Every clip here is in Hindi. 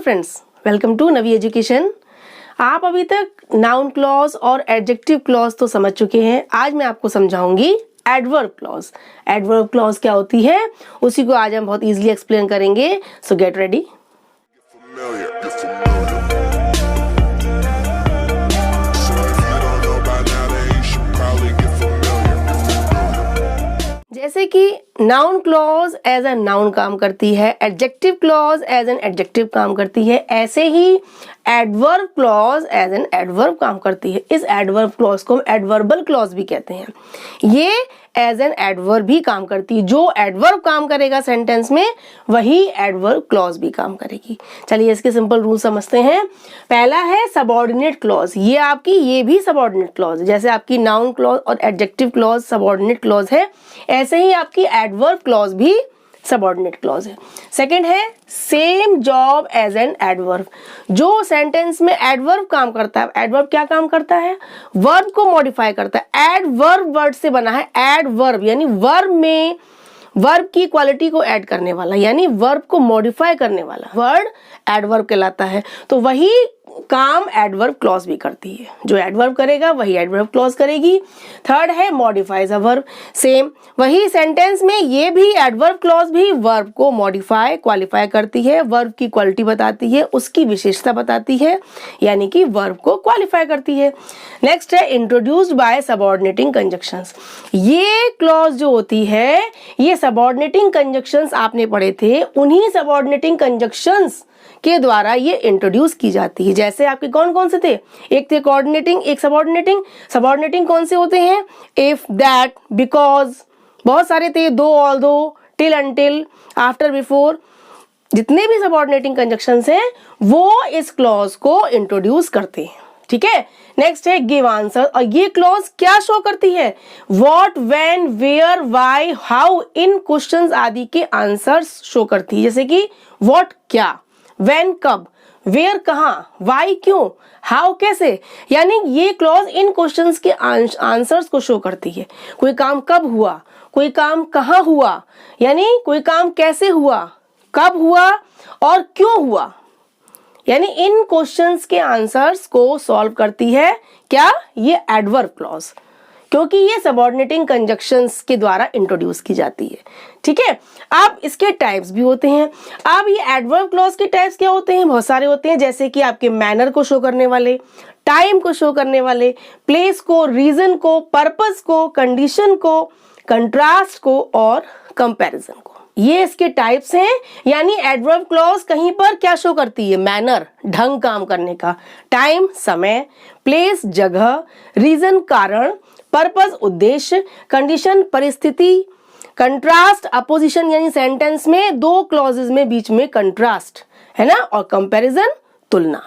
Friends, welcome to Navi education. आप अभी तक नाउन क्लॉज और एडजेक्टिव क्लॉज तो समझ चुके हैं। आज मैं आपको समझाऊंगी एडवर्ब क्लॉज। एडवर्ब क्लॉज क्या होती है उसी को आज हम बहुत इजीली एक्सप्लेन करेंगे। So get ready. जैसे कि noun clause as a noun काम करती है, adjective clause as an adjective काम करती है, ऐसे ही adverb clause as an adverb काम करती है। इस एडवर्ब क्लॉज को हम एडवर्बल क्लॉज भी कहते हैं। ये एज एन एडवर्ब भी काम करती है। जो एडवर्ब काम करेगा सेंटेंस में वही एडवर्ब क्लॉज भी काम करेगी। चलिए इसके सिंपल रूल समझते हैं। पहला है सबऑर्डिनेट क्लॉज। ये भी सबऑर्डिनेट क्लॉज है। जैसे आपकी नाउन क्लॉज और एडजेक्टिव क्लॉज सबऑर्डिनेट क्लॉज है, ऐसे ही आपकी एडवर्ब क्लॉज भी सबऑर्डिनेट क्लॉज है। सेकंड है same job as an adverb. जो सेंटेंस में एडवर्ब काम करता है, एडवर्ब क्या काम करता है? वर्ब को मॉडिफाई करता है। एडवर्ब वर्ड से बना है। एडवर्ब यानी वर्ब में वर्ब की क्वालिटी को ऐड करने वाला, यानी वर्ब को मॉडिफाई करने वाला वर्ड एडवर्ब कहलाता है। तो वही काम एडवर्ब क्लॉज भी करती है। जो एडवर्ब करेगा वही एडवर्ब क्लॉज करेगी। थर्ड है मॉडिफाइज अ वर्ब। सेम वही सेंटेंस में ये भी एडवर्ब क्लॉज भी वर्ब को मॉडिफाई क्वालिफाई करती है, वर्ब की क्वालिटी बताती है, उसकी विशेषता बताती है, यानी कि वर्ब को क्वालिफाई करती है। नेक्स्ट है इंट्रोड्यूस्ड बाय सबऑर्डिनेटिंग कंजक्शंस। ये क्लॉज जो होती है, ये सबऑर्डिनेटिंग कंजक्शंस आपने पढ़े थे, उन्हीं सबऑर्डिनेटिंग कंजक्शंस के द्वारा ये इंट्रोड्यूस की जाती है। जैसे आपके कौन कौन से थे? एक थे कोऑर्डिनेटिंग, एक सबऑर्डिनेटिंग। सबऑर्डिनेटिंग कौन से होते हैं? इफ, दैट, बिकॉज, बहुत सारे थे। दो, although, till, until, after, before. जितने भी सबऑर्डिनेटिंग कंजक्शंस हैं वो इस क्लॉज को इंट्रोड्यूस करते हैं। ठीक है। नेक्स्ट है गिव आंसर। और ये क्लॉज क्या शो करती है? What, when, where, why, how, इन क्वेश्चंस आदि के आंसर्स शो करती है। जैसे कि व्हाट क्या, व्हेन कब, वेयर कहाँ, वाई क्यों, हाउ कैसे। यानी ये क्लॉज इन क्वेश्चंस के आंसर्स को शो करती है। कोई काम कब हुआ, कोई काम कहाँ हुआ, यानी कोई काम कैसे हुआ, कब हुआ और क्यों हुआ, यानी इन क्वेश्चंस के आंसर्स को सॉल्व करती है। क्या? ये एडवर्ब क्लॉज, क्योंकि ये सबऑर्डिनेटिंग कंजक्शंस के द्वारा इंट्रोड्यूस की जाती है। ठीक है। अब इसके टाइप्स भी होते हैं। अब ये एडवर्ब क्लॉज के टाइप्स क्या होते हैं? बहुत सारे होते हैं। जैसे कि आपके मैनर को शो करने वाले, टाइम को शो करने वाले, प्लेस को, रीजन को, पर्पस को, कंडीशन को, कंट्रास्ट को और कंपैरिजन को। ये इसके टाइप्स हैं। यानी एडवर्ब क्लॉज कहीं पर क्या शो करती है? मैनर, ढंग काम करने का, टाइम समय, प्लेस जगह, रीजन कारण, पर्पस उद्देश्य, कंडीशन परिस्थिति, कंट्रास्ट अपोजिशन, यानी सेंटेंस में दो क्लॉजेस में बीच में कंट्रास्ट है ना, और कंपैरिजन तुलना।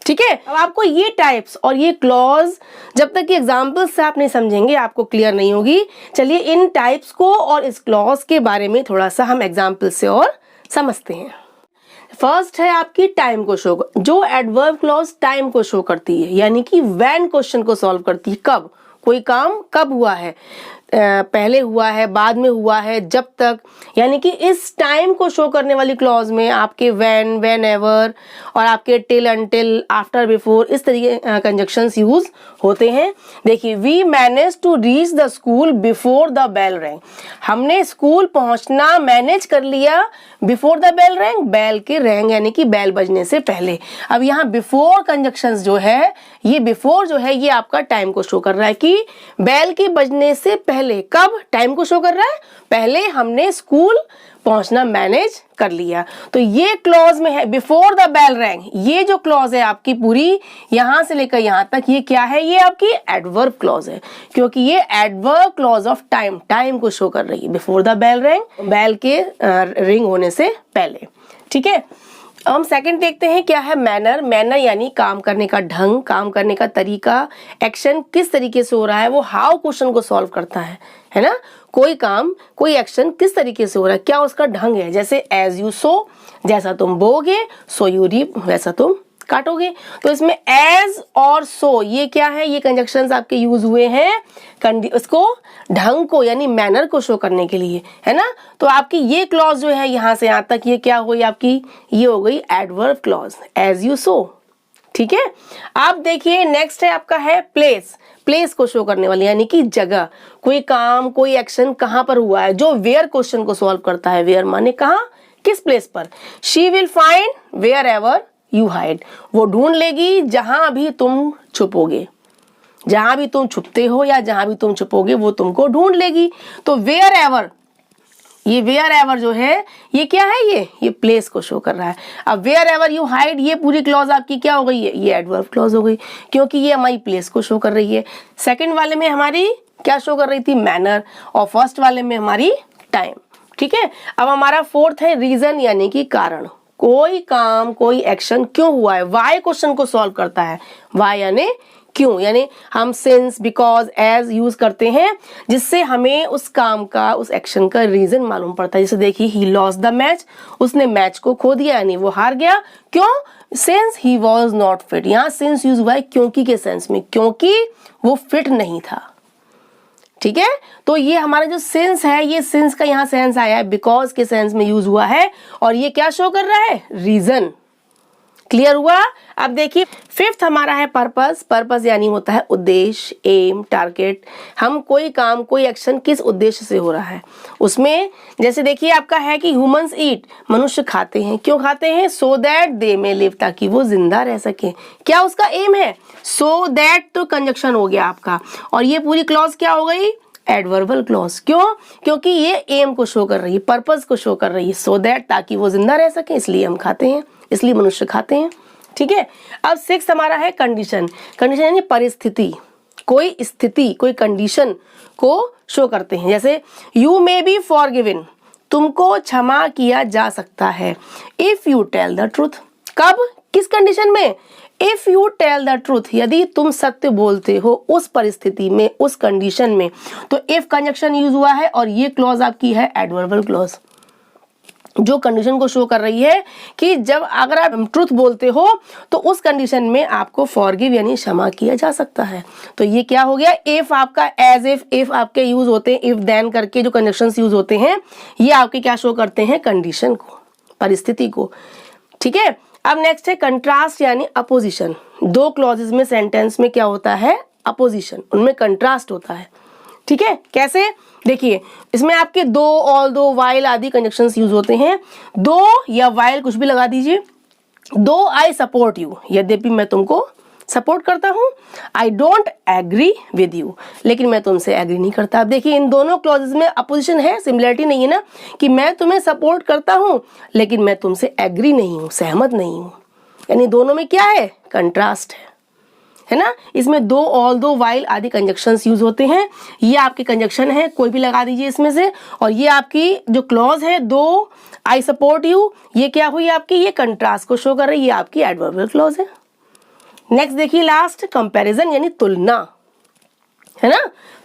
ठीक है। अब आपको ये टाइप्स और ये क्लॉज जब तक कि एग्जांपल्स से आप नहीं समझेंगे आपको क्लियर नहीं होगी। चलिए इन टाइप्स को और इस क्लॉज के बारे में थोड़ा सा हम एग्जांपल से और समझते हैं। फर्स्ट है आपकी टाइम को शो। जो एडवर्ब क्लॉज टाइम को शो करती है, यानी कि व्हेन क्वेश्चन को सॉल्व करती है। कब, कोई काम कब हुआ है, पहले हुआ है, बाद में हुआ है, जब तक, यानी कि इस टाइम को शो करने वाली क्लॉज में आपके व्हेन, व्हेन एवर और आपके टिल, अनटिल, आफ्टर, बिफोर, इस तरीके कंजक्शंस यूज होते हैं। देखिए, we manage to reach the school before the bell rang. हमने स्कूल पहुंचना मैनेज कर लिया before the bell rang, bell के रैंग यानी कि बेल बजने से पहले। अब यहाँ बिफोर कंजक्शंस जो है, ये बिफोर जो है ये आपका टाइम को शो कर रहा है कि बेल के बजने से पहले। कब टाइम को शो कर रहा है? पहले हमने स्कूल पहुंचना मैनेज कर लिया। तो ये क्लॉज में है बिफोर द बेल रैंग। ये जो क्लॉज है आपकी पूरी यहां से लेकर यहां तक, ये क्या है? ये आपकी एडवर्ब क्लॉज है, क्योंकि ये adverb clause of time, time को शो कर रही है before the bell rang, bell के रिंग होने से पहले। ठीक है। हम सेकंड देखते हैं क्या है मैनर। मैनर यानी काम करने का ढंग, काम करने का तरीका, एक्शन किस तरीके से हो रहा है। वो हाउ क्वेश्चन को सॉल्व करता है ना। कोई काम, कोई एक्शन किस तरीके से हो रहा है, क्या उसका ढंग है। जैसे एज यू सो, जैसा तुम बोगे, सो यू रीप, वैसा तुम काटोगे। तो इसमें एज और सो ये क्या है, ये कंजक्शंस आपके यूज हुए हैं उसको ढंग को यानी मैनर को शो करने के लिए, है ना। तो आपकी ये क्लॉज जो है यहाँ से यहाँ तक ये क्या हुई आपकी, ये हो गई adverb clause, as you sow. ठीक है, अब देखिए नेक्स्ट है आपका है प्लेस। प्लेस को शो करने वाली यानी कि जगह, कोई काम कोई एक्शन कहाँ पर हुआ है, जो वेयर क्वेश्चन को सॉल्व करता है। वेयर माने कहाँ, किस प्लेस पर। She will find wherever you hide, वो ढूंढ लेगी जहां भी तुम छुपोगे, जहां भी तुम छुपते हो या जहां भी तुम छुपोगे वो तुमको ढूंढ लेगी। तो वेयर एवर, ये वेयर एवर जो है ये क्या है, ये प्लेस को शो कर रहा है। अब वेयर एवर यू हाइड ये पूरी क्लॉज आपकी क्या हो गई है, ये एडवर्ब क्लॉज हो गई, क्योंकि ये हमारी प्लेस को शो कर रही है। सेकंड वाले में हमारी क्या शो कर रही थी, मैनर, और फर्स्ट वाले में हमारी टाइम। ठीक है, अब हमारा फोर्थ है रीजन यानी कि कारण। कोई काम कोई एक्शन क्यों हुआ है, वाई क्वेश्चन को सॉल्व करता है। वाई यानी क्यों, यानी हम सिंस बिकॉज एज यूज करते हैं जिससे हमें उस काम का उस एक्शन का रीजन मालूम पड़ता है। जैसे देखिए ही लॉस्ट द मैच, उसने मैच को खो दिया यानी वो हार गया। क्यों, since he was not fit, यहाँ सिंस यूज हुआ है क्योंकि के सेंस में, क्योंकि वो फिट नहीं था। ठीक है, तो ये हमारा जो सिंस है ये सिंस का यहाँ सेंस आया है, बिकॉज के सेंस में यूज हुआ है, और ये क्या शो कर रहा है, रीजन। क्लियर हुआ। अब देखिए फिफ्थ हमारा है पर्पस। पर्पस यानी होता है उद्देश्य, एम, टारगेट। हम कोई काम कोई एक्शन किस उद्देश्य से हो रहा है उसमें। जैसे देखिए आपका है कि ह्यूमंस ईट, मनुष्य खाते हैं, क्यों खाते हैं, so that they may live, ताकि वो जिंदा रह सके। क्या उसका एम है, सो दैट तो कंजक्शन हो गया आपका, और ये पूरी क्लॉज क्या हो गई, एडवर्बल क्लॉज। क्यों, क्योंकि ये एम को शो कर रही है, पर्पस को शो कर रही है, सो दैट ताकि वो जिंदा रह सके, इसलिए हम खाते हैं, इसलिए मनुष्य खाते हैं। ठीक है, अब सिक्स हमारा है कंडीशन। कंडीशन यानी परिस्थिति, कोई स्थिति कोई कंडीशन को शो करते हैं। जैसे यू मे बी फॉरगिवन, तुमको क्षमा किया जा सकता है, if you tell the truth. कब, किस कंडीशन में, if you tell the truth, यदि तुम सत्य बोलते हो उस परिस्थिति में उस कंडीशन में। तो इफ कंजक्शन यूज हुआ है और ये क्लॉज आपकी है एडवर्बल क्लॉज, जो कंडीशन को शो कर रही है कि जब अगर आप ट्रूथ बोलते हो तो उस कंडीशन में आपको फॉरगिव यानी क्षमा किया जा सकता है। तो ये क्या हो गया, इफ आपका एज इफ आपके यूज होते हैं, इफ देन करके जो कंजक्शंस यूज होते हैं ये आपके क्या शो करते हैं, कंडीशन को, परिस्थिति को। ठीक है, अब नेक्स्ट है कंट्रास्ट यानी अपोजिशन। दो क्लॉजेस में सेंटेंस में क्या होता है, अपोजिशन, उनमें कंट्रास्ट होता है। ठीक है, कैसे, देखिए इसमें आपके दो, ऑल दो, वाइल आदि कंजक्शंस यूज होते हैं। दो या वाइल कुछ भी लगा दीजिए। दो आई सपोर्ट यू, यद्यपि मैं तुमको सपोर्ट करता हूं। I don't agree with you, लेकिन मैं तुमसे एग्री नहीं करता। अब देखिए इन दोनों क्लॉजेस में अपोजिशन है, सिमिलरिटी नहीं है ना, कि मैं तुम्हें सपोर्ट करता हूं लेकिन मैं तुमसे एग्री नहीं हूं, सहमत नहीं हूं। यानी दोनों में क्या है, कंट्रास्ट है ना। इसमें दो, ऑल दो, वाइल आदि कंजक्शंस यूज होते हैं। ये आपके कंजक्शन है, कोई भी लगा दीजिए इसमें से। और ये आपकी जो क्लॉज है दो, आई सपोर्ट यू, ये क्या हुई आपकी, ये कंट्रास्ट को शो कर रही है, ये आपकी एडवर्बियल क्लॉज है। नेक्स्ट देखिए लास्ट, कंपैरिजन यानी तुलना, है ना,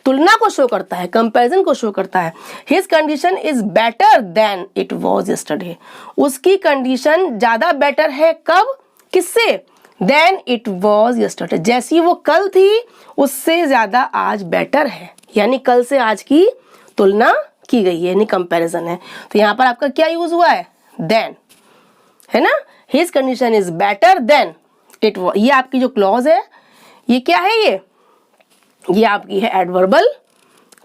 तुलना को शो करता है, कंपैरिजन को शो करता है। His condition is better than it was yesterday, उसकी कंडीशन ज्यादा बेटर है, कब, किससे, देन इट वाज यस्टरडे, जैसी वो कल थी उससे ज्यादा आज बेटर है, यानी कल से आज की तुलना की गई है, यानी कंपैरिजन है। तो यहाँ पर आपका क्या यूज हुआ है, देन, है ना। His condition is better than it, ये आपकी जो क्लॉज है ये क्या है, ये आपकी है एडवर्बल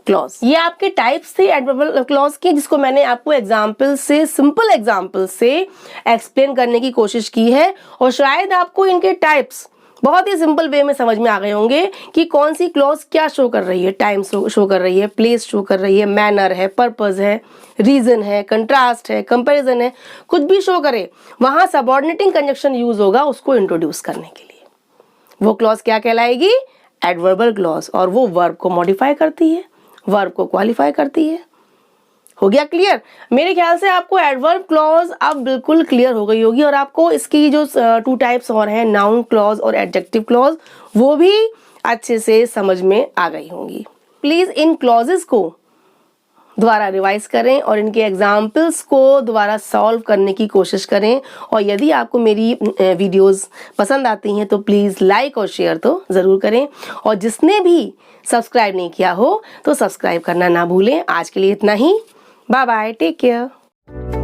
क्लॉज। ये आपके टाइप्स थे एडवर्बल क्लॉज के, जिसको मैंने आपको एग्जाम्पल से, सिंपल एग्जाम्पल से एक्सप्लेन करने की कोशिश की है। और शायद आपको इनके टाइप्स बहुत ही सिंपल वे में समझ में आ गए होंगे कि कौन सी क्लॉज क्या शो कर रही है, टाइम शो कर रही है, प्लेस शो कर रही है, मैनर है, पर्पस है, रीजन है, कंट्रास्ट है, कंपैरिजन है, कुछ भी शो करे वहां सबऑर्डिनेटिंग कंजक्शन यूज होगा उसको इंट्रोड्यूस करने के लिए। वो क्लॉज क्या कहलाएगी, एडवर्बल क्लॉज, और वो वर्ब को मॉडिफाई करती है, वर्ब को क्वालिफाई करती है। हो गया क्लियर। मेरे ख्याल से आपको एडवर्ब क्लॉज अब बिल्कुल क्लियर हो गई होगी, और आपको इसकी जो टू टाइप्स और हैं, नाउन क्लॉज और एडजेक्टिव क्लॉज, वो भी अच्छे से समझ में आ गई होंगी। प्लीज इन क्लॉजेस को दोबारा रिवाइज करें और इनके एग्जाम्पल्स को दोबारा सॉल्व करने की कोशिश करें। और यदि आपको मेरी वीडियोस पसंद आती हैं तो प्लीज़ लाइक और शेयर तो ज़रूर करें, और जिसने भी सब्सक्राइब नहीं किया हो तो सब्सक्राइब करना ना भूलें। आज के लिए इतना ही, बाय बाय, टेक केयर।